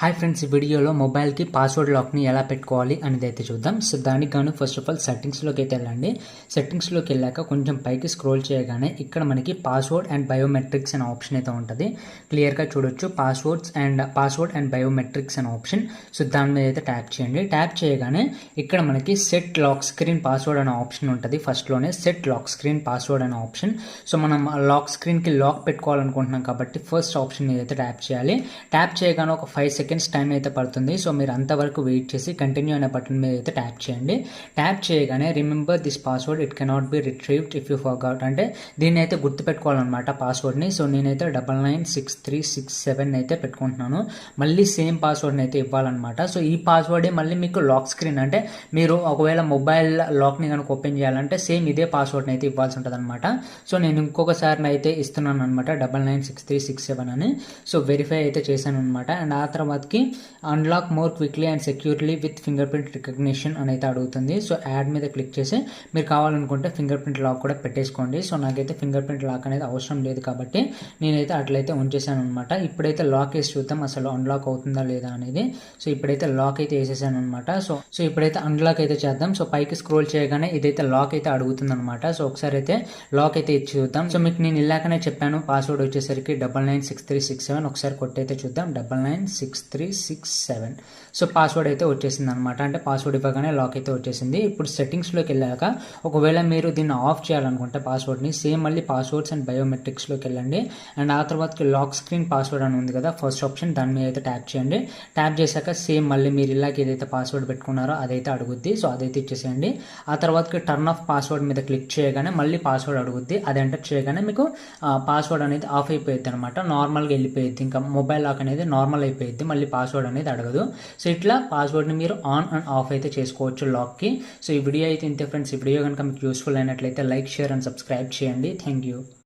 Hi friends, ఈ వీడియోలో మొబైల్కి పాస్వర్డ్ లాక్ని ఎలా పెట్టుకోవాలి అనేది అయితే చూద్దాం. సో దానికి గాను ఫస్ట్ ఆఫ్ ఆల్ సెట్టింగ్స్లోకి అయితే వెళ్ళండి. సెట్టింగ్స్లోకి వెళ్ళాక కొంచెం పైకి స్క్రోల్ చేయగానే ఇక్కడ మనకి పాస్వర్డ్ అండ్ బయోమెట్రిక్స్ అనే ఆప్షన్ అయితే ఉంటుంది. క్లియర్గా చూడొచ్చు పాస్వర్డ్ అండ్ బయోమెట్రిక్స్ అనే ఆప్షన్. సో దాని మీద అయితే ట్యాప్ చేయండి. ట్యాప్ చేయగానే ఇక్కడ మనకి సెట్ లాక్ స్క్రీన్ పాస్వర్డ్ అనే ఆప్షన్ ఉంటుంది. ఫస్ట్లోనే సెట్ లాక్ స్క్రీన్ పాస్వర్డ్ అనే ఆప్షన్. సో మనం లాక్ స్క్రీన్కి లాక్ పెట్టుకోవాలనుకుంటున్నాం కాబట్టి ఫస్ట్ ఆప్షన్ మీద అయితే ట్యాప్ చేయాలి. ట్యాప్ చేయగానే ఒక 5 సెకండ్స్ టైం అయితే పడుతుంది. సో మీరు అంతవరకు వెయిట్ చేసి కంటిన్యూ అనే బటన్ మీద అయితే ట్యాప్ చేయండి. ట్యాప్ చేయగానే remember this password it cannot be retrieved if you forgot, అంటే దీన్ని అయితే గుర్తుపెట్టుకోవాలన్నమాట పాస్వర్డ్ని. సో నేనైతే 996367 అయితే పెట్టుకుంటున్నాను. మళ్ళీ సేమ్ పాస్వర్డ్ని అయితే ఇవ్వాలన్నమాట. సో ఈ పాస్వర్డే మళ్ళీ మీకు లాక్ స్క్రీన్, అంటే మీరు ఒకవేళ మొబైల్ లాక్ని కనుక ఓపెన్ చేయాలంటే సేమ్ ఇదే పాస్వర్డ్ని అయితే ఇవ్వాల్సి ఉంటుంది అనమాట. సో నేను ఇంకొకసారి అయితే ఇస్తున్నాను అనమాట 996367 అని. సో వెరిఫై అయితే చేశాను అనమాట. అండ్ ఆ తర్వాతకి unlock more quickly and securely with finger print recognition అని అయితే అడుగుతుంది. సో యాడ్ మీద క్లిక్ చేసి మీరు కావాలనుకుంటే ఫింగర్ ప్రింట్ లాక్ కూడా పెట్టేసుకోండి. సో నాకైతే ఫింగర్ ప్రింట్ లాక్ అనేది అవసరం లేదు కాబట్టి నేనైతే అట్లయితే ఉంచేసాను అనమాట. ఇప్పుడైతే లాక్ వేసి చూద్దాం అసలు అన్లాక్ అవుతుందా లేదా అనేది. సో ఇప్పుడైతే లాక్ అయితే వేసేసాను అనమాట. సో ఇప్పుడైతే అన్లాక్ అయితే చేద్దాం. సో పైకి స్క్రోల్ చేయగానే ఇదైతే లాక్ అయితే అడుగుతుంది అనమాట. సో ఒకసారి అయితే లాక్ అయితే ఇచ్చి చూద్దాం. సో మీకు నేను ఇలాకనే చెప్పాను పాస్వర్డ్ వచ్చేసరికి 996367. ఒకసారి కొట్టయితే చూద్దాం 996367. సో పాస్వర్డ్ అయితే వచ్చేసింది అనమాట. అంటే పాస్వర్డ్ ఇవ్వగానే లాక్ అయితే వచ్చేసింది. ఇప్పుడు సెట్టింగ్స్లోకి వెళ్ళాక ఒకవేళ మీరు దీన్ని ఆఫ్ చేయాలనుకుంటే పాస్వర్డ్ని సేమ్ మళ్ళీ పాస్వర్డ్స్ అండ్ బయోమెట్రిక్స్లోకి వెళ్ళండి. అండ్ ఆ తర్వాతకి లాక్ స్క్రీన్ పాస్వర్డ్ అని ఉంది కదా ఫస్ట్ ఆప్షన్, దాని మీద అయితే ట్యాప్ చేయండి. ట్యాప్ చేశాక సేమ్ మళ్ళీ మీరు ఇలాగ ఏదైతే పాస్వర్డ్ పెట్టుకున్నారో అదైతే అడుగుద్ది. సో అదైతే ఇచ్చేసేయండి. ఆ తర్వాతకి టర్న్ ఆఫ్ పాస్వర్డ్ మీద క్లిక్ చేయగానే మళ్ళీ పాస్వర్డ్ అడుగుద్ది. అది ఎంటర్ చేయగానే మీకు పాస్వర్డ్ అనేది ఆఫ్ అయిపోయింది అనమాట. నార్మల్గా వెళ్ళిపోయింది. ఇంకా మొబైల్ లాక్ అనేది నార్మల్ అయిపోయింది. మళ్ళీ పాస్వర్డ్ అనేది అడగదు. సో ఇట్లా పాస్వర్డ్ని మీరు ఆన్ అండ్ ఆఫ్ అయితే చేసుకోవచ్చు లాక్కి. సో ఈ వీడియో అయితే ఇంతే ఫ్రెండ్స్. ఈ వీడియో కనుక మీకు యూస్ఫుల్ అయినట్లయితే లైక్, షేర్ అండ్ సబ్స్క్రైబ్ చేయండి. Thank you.